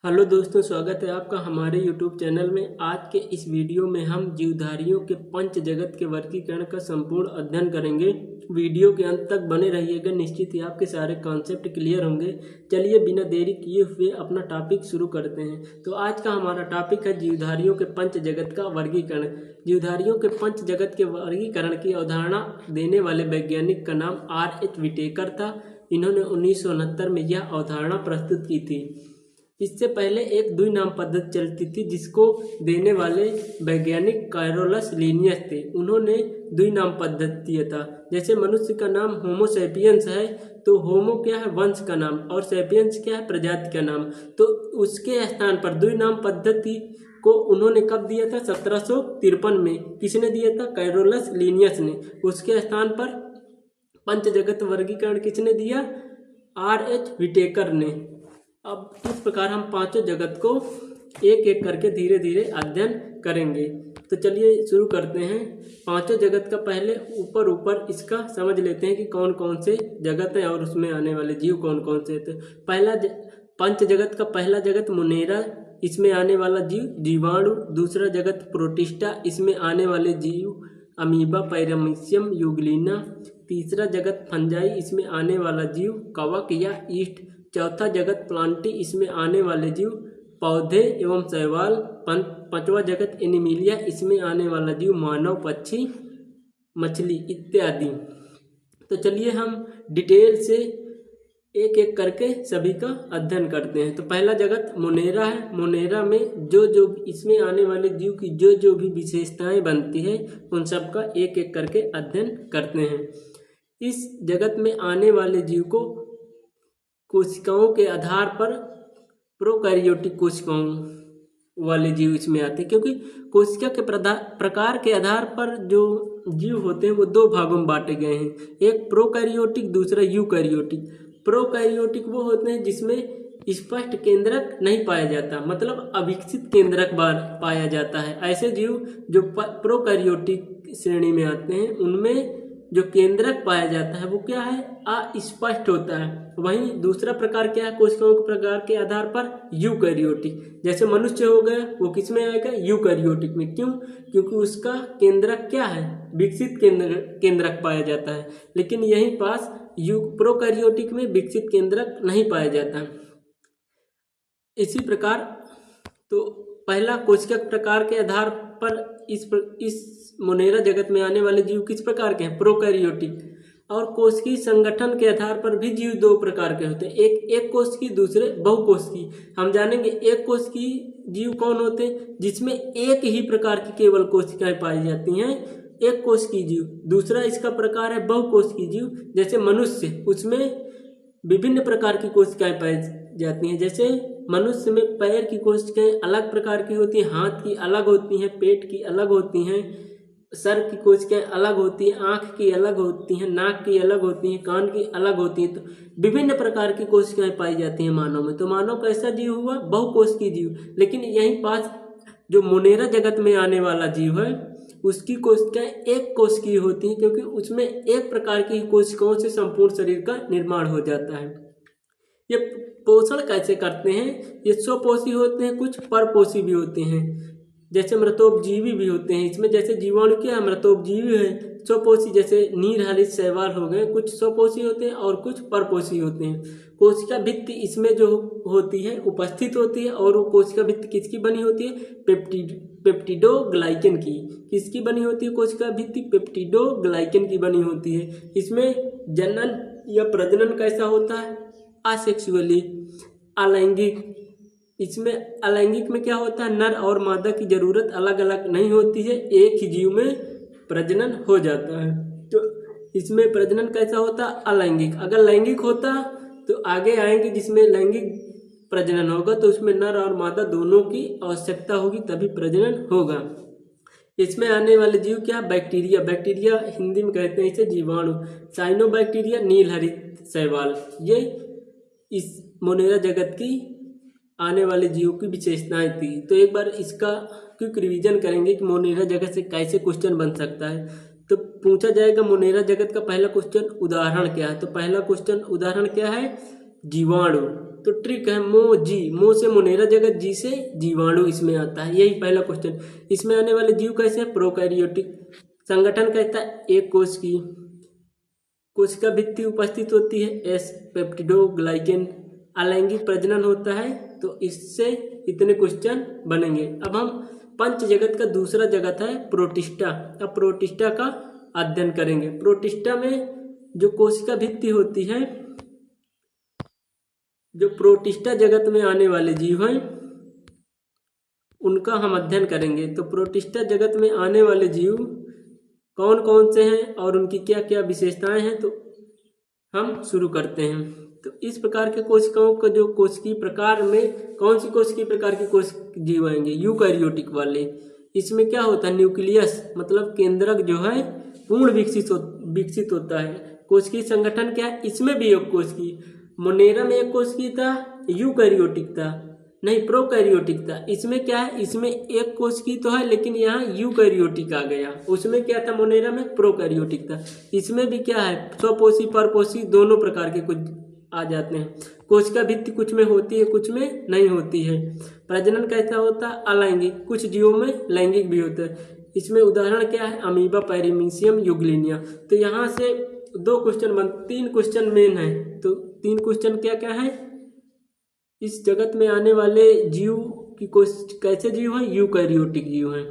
Hello दोस्तों, स्वागत है आपका हमारे YouTube चैनल में। आज के इस वीडियो में हम जीवधारियों के पंच जगत के वर्गीकरण का संपूर्ण अध्ययन करेंगे। वीडियो के अंत तक बने रहिएगा, निश्चित ही आपके सारे कॉन्सेप्ट क्लियर होंगे। चलिए बिना देरी किए हुए अपना टॉपिक शुरू करते हैं। तो आज का हमारा टॉपिक है जीवधारियों के पंच जगत का वर्गीकरण। जीवधारियों के पंच जगत के वर्गीकरण की अवधारणा देने वाले वैज्ञानिक का नाम R.H. विटेकर था। इन्होंने 1969 में यह अवधारणा प्रस्तुत की थी। इससे पहले एक द्विनाम पद्धति चलती थी जिसको देने वाले वैज्ञानिक कैरोलस लिनियस थे। उन्होंने द्विनाम पद्धति दिया था। जैसे मनुष्य का नाम होमो सैपियंस है तो होमो क्या है, वंश का नाम, और सैपियंस क्या है, प्रजाति का नाम। तो उसके स्थान पर द्विनाम पद्धति को उन्होंने कब दिया था? 1753 में। किसने दिया था? कैरोलस लिनियस ने। उसके स्थान पर पंच जगत वर्गीकरण किसने दिया? R.H. विटेकर ने। अब इस प्रकार हम पांचों जगत को एक एक करके धीरे धीरे अध्ययन करेंगे। तो चलिए शुरू करते हैं। पांचों जगत का पहले ऊपर इसका समझ लेते हैं कि कौन कौन से जगत हैं और उसमें आने वाले जीव कौन कौन से थे। पंच जगत का पहला जगत मोनेरा, इसमें आने वाला जीव जीवाणु। दूसरा जगत प्रोटिस्टा, इसमें आने वाले जीव अमीबा, पैरामीशियम, यूग्लिना। तीसरा जगत फंजाई, इसमें आने वाला जीव कवक या ईस्ट। चौथा जगत प्लांटी, इसमें आने वाले जीव पौधे एवं शैवाल। पांचवा जगत एनिमिलिया, इसमें आने वाला जीव मानव, पक्षी, मछली इत्यादि। तो चलिए हम डिटेल से एक एक करके सभी का अध्ययन करते हैं। तो पहला जगत मोनेरा है। मोनेरा में जो इसमें आने वाले जीव की जो भी विशेषताएं बनती है उन सब का एक एक करके अध्ययन करते हैं। इस जगत में आने वाले जीव को कोशिकाओं के आधार पर प्रोकैरियोटिक कोशिकाओं वाले जीव इसमें आते हैं, क्योंकि कोशिका के प्रकार के आधार पर जो जीव होते हैं वो दो भागों में बांटे गए हैं, एक प्रोकैरियोटिक, दूसरा यूकैरियोटिक। प्रोकैरियोटिक वो होते हैं जिसमें स्पष्ट केंद्रक नहीं पाया जाता, मतलब अविकसित केंद्रक पाया जाता है। ऐसे जीव जो प्रोकैरियोटिक श्रेणी में आते हैं उनमें जो केंद्रक पाया जाता है वो क्या है? अस्पष्ट होता है। वहीं दूसरा प्रकार क्या है कोशिकाओं के प्रकार के आधार पर? यूकैरियोटिक। जैसे मनुष्य हो गया, वो किस में आएगा? यूकैरियोटिक में। क्यों? क्योंकि उसका केंद्रक क्या है? विकसित केंद्रक पाया जाता है। लेकिन यहीं पास प्रोकैरियोटिक में विकसित केंद्रक नहीं पाया जाता। इसी प्रकार तो पहला कोशिका प्रकार के आधार पर इस मोनेरा जगत में आने वाले जीव किस प्रकार के हैं? प्रोकैरियोटिक। और कोशिकीय संगठन के आधार पर भी जीव दो प्रकार के होते हैं, एक कोशिकीय, दूसरे बहुकोशिकीय। हम जानेंगे एक कोशिकीय जीव कौन होते हैं? जिसमें एक ही प्रकार की केवल कोशिकाएं पाई जाती हैं, एक कोशिकीय जीव। दूसरा इसका प्रकार है बहुकोशिकीय जीव। जैसे मनुष्य, उसमें विभिन्न प्रकार की कोशिकाएं पाई जाती हैं। जैसे मनुष्य में पैर की कोशिकाएं अलग प्रकार की होती हैं, हाथ की अलग होती हैं, पेट की अलग होती हैं, सर की कोशिकाएं अलग होती हैं, आंख की अलग होती हैं, नाक की अलग होती हैं, कान की अलग होती हैं। तो विभिन्न प्रकार की कोशिकाएं पाई जाती हैं मानव में। तो मानव कैसा जीव हुआ? बहुकोशिकीय जीव। लेकिन यहीं पास जो मोनेरा जगत में आने वाला जीव है उसकी कोशिकाएं एक कोशिकीय होती हैं, क्योंकि उसमें एक प्रकार की कोशिकाओं से संपूर्ण शरीर का निर्माण हो जाता है। ये पोषण कैसे करते हैं? ये स्वपोषी होते हैं, कुछ परपोषी भी होते हैं, जैसे मृतोपजीवी भी होते हैं। इसमें जैसे जीवाणु क्या है? मृतोपजीवी है। स्वपोषी जैसे नीरहरित शैवाल हो गए, कुछ स्वपोषी होते हैं और कुछ परपोषी होते हैं। कोशिका भित्ति इसमें जो होती है उपस्थित होती है, और वो कोशिका भित्ति किसकी बनी होती है? पेप्टिडोग्लाइकन की। किसकी बनी होती है कोशिका भित्ति? पेप्टिडोग्लाइकन की बनी होती है। इसमें जनन या प्रजनन कैसा होता है? असेक्सुअली, अलैंगिक। इसमें अलैंगिक में क्या होता है? नर और मादा की जरूरत अलग अलग नहीं होती है, एक ही जीव में प्रजनन हो जाता है। तो इसमें प्रजनन कैसा होता? अलैंगिक। अगर लैंगिक होता तो आगे आएंगे जिसमें लैंगिक प्रजनन होगा, तो उसमें नर और मादा दोनों की आवश्यकता होगी तभी प्रजनन होगा। इसमें आने वाले जीव क्या? बैक्टीरिया। बैक्टीरिया हिंदी में कहते हैं इसे जीवाणु। साइनोबैक्टीरिया, नीलहरित शैवाल। ये इस मोनेरा जगत की आने वाले जीवों की विशेषताएं थी। तो एक बार इसका क्विक रिवीजन करेंगे कि मोनेरा जगत से कैसे क्वेश्चन बन सकता है। तो पूछा जाएगा मोनेरा जगत का पहला क्वेश्चन उदाहरण क्या है? तो पहला क्वेश्चन उदाहरण क्या है? जीवाणु। तो ट्रिक है मो जी, मो से मोनेरा जगत, जी से जीवाणु इसमें आता है। यही पहला क्वेश्चन। इसमें आने वाले जीव कैसे हैं? प्रोकैरियोटिक। संगठन कहता है एक कोश की कोशिका भित्ति उपस्थित होती है, एस पेप्टिडोग्लाइकेन। अलैंगिक प्रजनन होता है, तो इससे इतने क्वेश्चन बनेंगे। अब हम पंच जगत का दूसरा जगत है प्रोटिस्टा। अब प्रोटिस्टा का अध्ययन करेंगे। प्रोटिस्टा में जो कोशिका भित्ति होती है, जो प्रोटिस्टा जगत में आने वाले जीव हैं उनका हम अध्ययन करेंगे। तो प्रोटिस्टा जगत में आने वाले जीव कौन कौन से हैं और उनकी क्या क्या विशेषताएं हैं, तो हम शुरू करते हैं। तो इस प्रकार के कोशिकाओं का जो कोशिकीय प्रकार में कौन सी कोशिकीय प्रकार की कोशिक जीव आएंगे? यूकैरियोटिक वाले। इसमें क्या होता है? न्यूक्लियस मतलब केंद्रक जो है पूर्ण विकसित होता है। कोशिकीय संगठन क्या है? इसमें भी एक कोशिकीय, मोनेरा में एक कोशिकीय था, यूकैरियोटिक था, नहीं प्रोकैरियोटिक था। इसमें क्या है? इसमें एक कोशिकीय तो है लेकिन यहाँ यूकैरियोटिक आ गया। उसमें क्या था? मोनेरा में प्रोकैरियोटिक था। इसमें भी क्या है? स्वपोषी परपोषी दोनों प्रकार के कुछ आ जाते हैं। कोशिका भित्ति कुछ में होती है, कुछ में नहीं होती है। प्रजनन कैसा होता है? अलैंगिक। कुछ जीवों में लैंगिक भी होता है। इसमें उदाहरण क्या है? Amoeba, paramecium, euglena. तो यहाँ से 2 क्वेश्चन 3 क्वेश्चन मेन है। तो 3 क्वेश्चन क्या क्या है? इस जगत में आने वाले जीव की कैसे जीव हैं? यूकैरियोटिक जीव हैं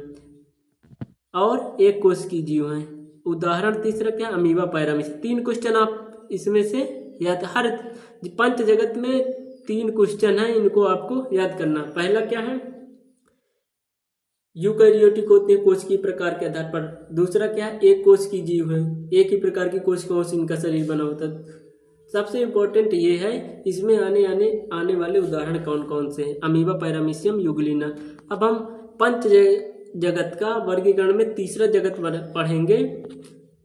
और एक कोशिकीय जीव हैं। उदाहरण तीसरा क्या? Amoeba, paramecium. 3 क्वेश्चन आप इसमें से याद, हर पंच जगत में 3 क्वेश्चन हैं, इनको आपको याद करना। पहला क्या है? यूकैरियोटिक होते हैं कोशिकीय प्रकार के आधार पर। दूसरा क्या है? एक कोशिकीय जीव है, एक ही प्रकार की कोशिकाओं से इनका शरीर बना होता है। सबसे इम्पोर्टेंट ये है इसमें आने वाले उदाहरण कौन कौन से हैं? Amoeba, paramecium, Euglena. अब हम पंच जगत का वर्गीकरण में तीसरा जगत पढ़ेंगे।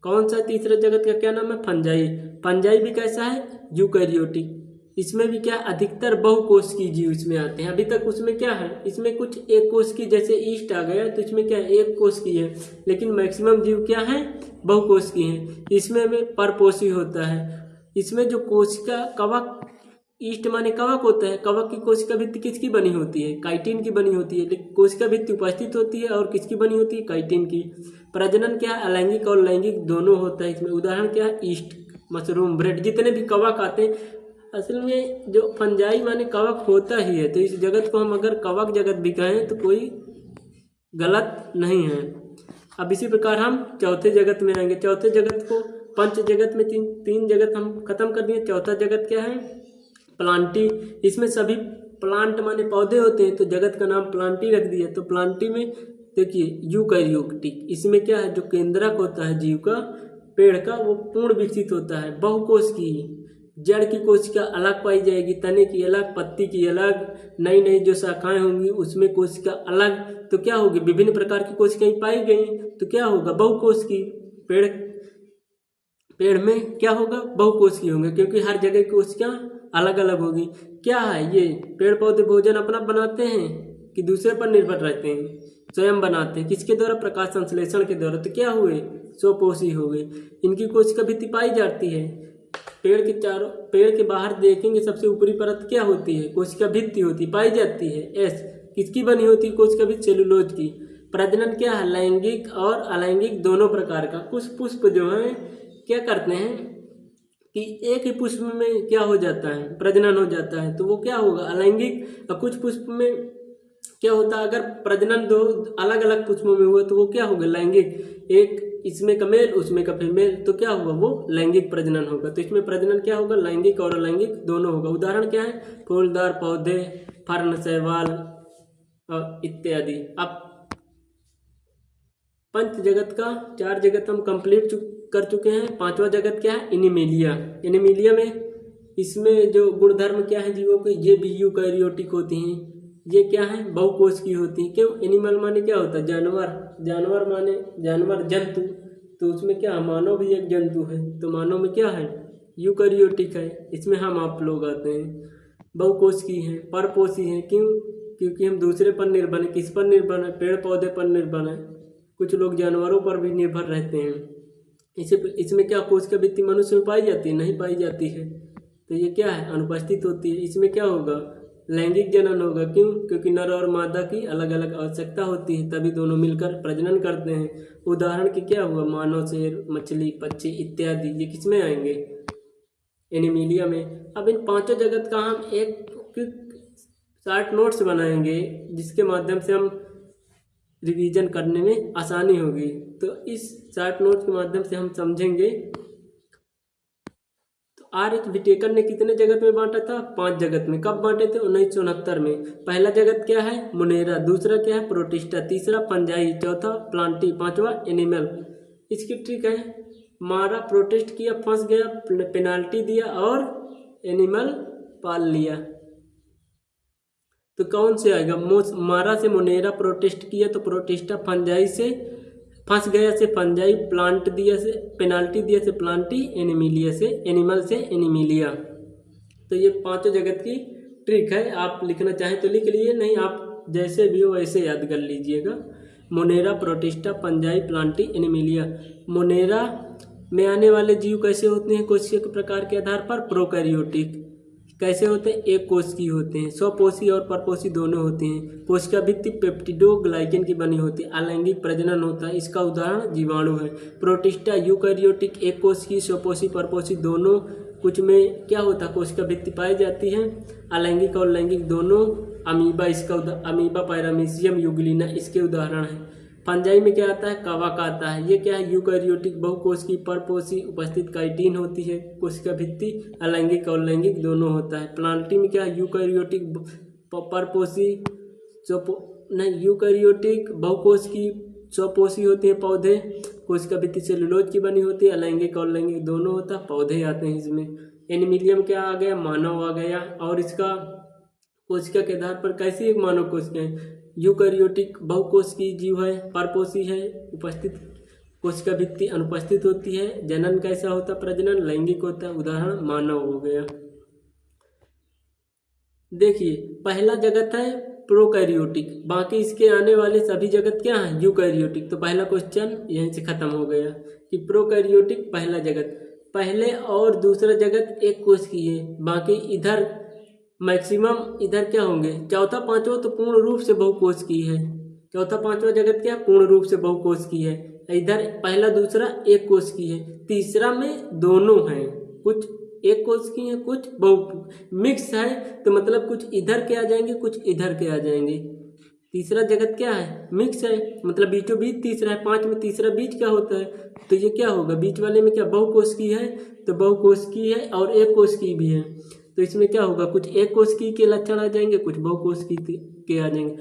कौन सा तीसरा जगत का क्या नाम है? फंजाई। फंजाई भी कैसा है? यूकैरियोटिक। इसमें भी क्या? अधिकतर बहुकोशिकीय जीव इसमें आते हैं। अभी तक उसमें क्या है? इसमें कुछ एक कोशिकीय, जैसे ईस्ट आ गया तो इसमें क्या है? एक कोशिकीय है, लेकिन मैक्सिमम जीव क्या है? बहुकोशिकीय हैं। इसमें भी परपोषी होता है। इसमें जो कोशिका कवक, ईस्ट माने कवक होता है, कवक की कोशिका भित्ति किसकी बनी होती है? काइटिन की बनी होती है। लेकिन कोशिका भित्ति उपस्थित होती है और किसकी बनी होती है? काइटिन की। प्रजनन क्या है? अलैंगिक और लैंगिक दोनों होता है इसमें। उदाहरण क्या है? ईस्ट, मशरूम, ब्रेड, जितने भी कवक आते हैं। असल में जो फंजाई माने कवक होता ही है, तो इस जगत को हम अगर कवक जगत भी कहें तो कोई गलत नहीं है। अब इसी प्रकार हम चौथे जगत में रहेंगे। चौथे जगत को पंच जगत में तीन जगत हम खत्म कर दिए। चौथा जगत क्या है? प्लांटी। इसमें सभी प्लांट माने पौधे होते हैं, तो जगत का नाम प्लांटी रख दिया। तो प्लांटी में देखिए यूकैरियोटिक, इसमें क्या है? जो केंद्रक होता है जीव का, पेड़ का, वो पूर्ण विकसित होता है। बहुकोशिकीय, जड़ की कोशिका अलग पाई जाएगी, तने की अलग, पत्ती की अलग, नई नई जो शाखाएं होंगी उसमें कोशिका अलग। तो क्या होगी? विभिन्न प्रकार की कोशिकाएं पाई गई, तो क्या होगा? बहुकोशिकीय। पेड़ में क्या होगा? बहुकोशिकीय होंगे, क्योंकि हर जगह की कोशिका अलग अलग होगी। क्या है ये? पेड़ पौधे भोजन अपना बनाते हैं कि दूसरे पर निर्भर रहते हैं? स्वयं बनाते हैं। किसके द्वारा? प्रकाश संश्लेषण के द्वारा। तो क्या हुए? स्वपोषी हो गए। इनकी कोशिका भित्ति पाई जाती है। पेड़ के बाहर देखेंगे, सबसे ऊपरी परत क्या होती है? कोशिका भित्ति होती, पाई जाती है। एस किसकी बनी होती है? कोशिका भित्ति सेलुलोज की। प्रजनन क्या है? लैंगिक और अलैंगिक दोनों प्रकार का। कुछ पुष्प जो है क्या करते हैं कि एक ही पुष्प में क्या हो जाता है? प्रजनन हो जाता है, तो वो क्या होगा? अलैंगिक। और कुछ पुष्प में क्या होता है? अगर प्रजनन 2 अलग अलग पुष्पों में हुआ तो वो क्या होगा? लैंगिक। एक इसमें का मेल, उसमें का फीमेल, तो क्या होगा? वो लैंगिक प्रजनन होगा। तो इसमें प्रजनन क्या होगा? लैंगिक और अलैंगिक दोनों होगा। उदाहरण क्या है? फूलदार पौधे, फर्न, शैवाल इत्यादि। अब पंच जगत का 4 जगत हम कंप्लीट कर चुके हैं। 5वां जगत क्या है? एनिमेलिया। एनिमेलिया में इसमें जो गुणधर्म क्या है जीवों के? ये भी यूकैरियोटिक होती हैं। ये क्या है? बहुकोशिकीय होती है। क्यों? एनिमल माने क्या होता है? जानवर। जानवर माने जानवर, जंतु। तो उसमें क्या है? मानव भी एक जंतु है, तो मानव में क्या है? यूकैरियोटिक है। इसमें हम आप लोग आते हैं। बहुकोशिकीय हैं, परपोषी हैं। क्यों? क्योंकि हम दूसरे पर निर्भर हैं। किस पर निर्भर है? पेड़ पौधे पर निर्भर है। कुछ लोग जानवरों पर भी निर्भर रहते हैं। इसमें क्या कोशिका भित्ति मनुष्य में पाई जाती है? नहीं पाई जाती है। तो ये क्या है, अनुपस्थित होती है। इसमें क्या होगा, लैंगिक जनन होगा। क्यों? क्योंकि नर और मादा की अलग अलग आवश्यकता होती है, तभी दोनों मिलकर प्रजनन करते हैं। उदाहरण के क्या हुआ, मानव, शेर, मछली, पक्षी इत्यादि, ये किसमें आएंगे, एनिमिलिया में। अब इन पांचों जगत का हम एक शॉर्ट नोट्स बनाएंगे जिसके माध्यम से हम रिवीजन करने में आसानी होगी। तो इस शॉर्ट नोट्स के माध्यम से हम समझेंगे। तो आर्य विटेकर ने कितने जगत में बांटा था, 5 जगत में। कब बांटे थे, 1969 में। पहला जगत क्या है, मोनेरा। दूसरा क्या है, प्रोटिस्टा। तीसरा फंजाई। चौथा प्लांटी। पांचवा एनिमल। इसकी ट्रिक है, मारा, प्रोटेस्ट किया, फंस गया, पेनाल्टी दिया और एनिमल पाल लिया। तो कौन से आएगा, मारा से मोनेरा, प्रोटेस्ट किया तो प्रोटिस्टा, फंजाई से फंस गया से फंजाई, प्लांट दिया से पेनाल्टी दिया से प्लांटी, एनिमिलिया से एनिमल से एनिमिलिया। तो ये पांचों जगत की ट्रिक है। आप लिखना चाहें तो लिख लीजिए, नहीं आप जैसे भी हो वैसे याद कर लीजिएगा। Monera, protista, fungi, Plantae, Animalia. Monera में आने वाले जीव कैसे होते हैं, कोशिकीय प्रकार के आधार पर, प्रोकैरियोटिक। कैसे होते हैं, एक कोशिकीय होते हैं। स्वपोषी और परपोषी दोनों होते हैं। कोशिका भित्ति पेप्टिडोग्लाइकेन की बनी होती है। अलैंगिक प्रजनन होता है, इसका उदाहरण जीवाणु है। प्रोटिस्टा यूकैरियोटिक, एक कोशिकीय, स्वपोषी परपोषी दोनों। कुछ में क्या होता है, कोशिका भित्ति पाई जाती है। अलैंगिक और लैंगिक दोनों। अमीबा, इसका अमीबा, पैरामीशियम, यूग्लिना इसके उदाहरण है। फंजाई में क्या आता है, कवक आता है। ये क्या है, यूकैरियोटिक, बहुकोशिकीय, परपोषी, उपस्थित काइटिन होती है। कोशिका भित्ति अलैंगिक और लैंगिक दोनों होता है। प्लांटी में क्या है, यूकैरियोटिक, परपोषी, यूकैरियोटिक, बहुकोशिकीय, स्वपोषी होते हैं पौधे। कोशिका भित्ति सेलुलोज की बनी होती है। अलैंगिक और लैंगिक दोनों होता है, पौधे आते हैं इसमें। एनिमिलियम क्या आ गया, मानव आ गया। और इसका कोशिका के आधार पर कैसी एक मानव कोशिका है, यूकैरियोटिक, बहुकोशिकीय जीव है, परपोषी है, उपस्थित कोशिका भित्ति अनुपस्थित होती है। जनन कैसा होता, प्रजनन लैंगिक होता है, उदाहरण मानव हो गया। देखिए पहला जगत है प्रोकैरियोटिक, बाकी इसके आने वाले सभी जगत क्या हैं, यूकैरियोटिक। तो पहला क्वेश्चन यहीं से खत्म हो गया कि प्रोकैरियोटिक पहला जगत। पहले और दूसरा जगत एक कोशिकीय है, बाकी इधर मैक्सिमम इधर क्या होंगे, चौथा पांचवा तो पूर्ण रूप से बहुकोशिकीय है। चौथा पांचवा जगत क्या पूर्ण रूप से बहुकोशिकीय है। इधर पहला दूसरा एक कोशिकीय है, तीसरा में दोनों हैं, कुछ एक कोशिकीय है कुछ बहु मिक्स है। तो मतलब कुछ इधर के आ जाएंगे कुछ इधर के आ जाएंगे। तीसरा जगत क्या है, मिक्स है, मतलब बीचों बीच तीसरा है। 5 में तीसरा बीच क्या होता है, तो ये क्या होगा, बीच वाले में क्या बहुकोशिकीय है, तो बहुकोशिकीय है और एक कोशिकीय भी है। तो इसमें क्या होगा, कुछ एक कोशिकीय के लक्षण आ जाएंगे कुछ बहुकोशिकीय के आ जाएंगे।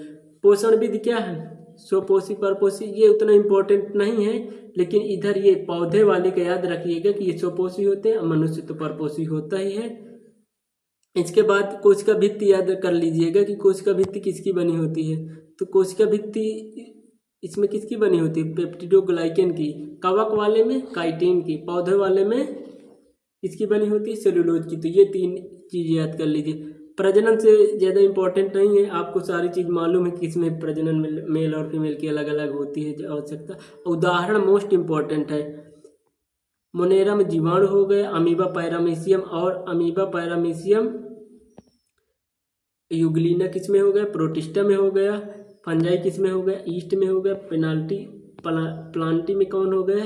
पोषण विधि क्या है, स्वपोषी परपोषी, ये उतना इम्पोर्टेंट नहीं है, लेकिन इधर ये पौधे वाले का याद रखिएगा कि ये स्वपोषी होते हैं, मनुष्य तो परपोषी होता ही है। इसके बाद कोशिका भित्ति याद कर लीजिएगा कि कोशिका भित्ति किसकी बनी होती है। तो कोशिका भित्ति इसमें किसकी बनी होती है, पेप्टिडोग्लाइकेन की। कवक वाले में काइटिन की, पौधे वाले में किसकी बनी होती है, सेलुलोज की। तो ये 3 चीज़ याद कर लीजिए। प्रजनन से ज़्यादा इम्पोर्टेंट नहीं है, आपको सारी चीज़ मालूम है कि इसमें प्रजनन में मेल और फीमेल की अलग अलग होती है आवश्यकता। उदाहरण मोस्ट इम्पोर्टेंट है, मोनेरा में जीवाणु हो गए, अमीबा पैरामीशियम, और अमीबा पैरामीशियम यूग्लिना किस में हो गया, प्रोटिस्टा में हो गया। फंजाई किस में हो गया, ईस्ट में हो गया। पेनाल्टी प्लांटी में कौन हो गया,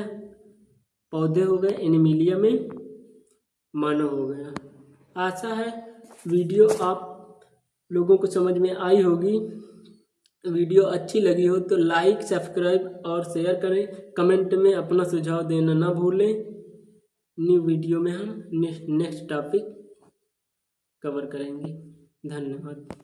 पौधे हो गए। एनिमिलिया में मानव हो गया। आशा है वीडियो आप लोगों को समझ में आई होगी। वीडियो अच्छी लगी हो तो लाइक, सब्सक्राइब और शेयर करें। कमेंट में अपना सुझाव देना ना भूलें। न्यू वीडियो में हम नेक्स्ट टॉपिक कवर करेंगे। धन्यवाद।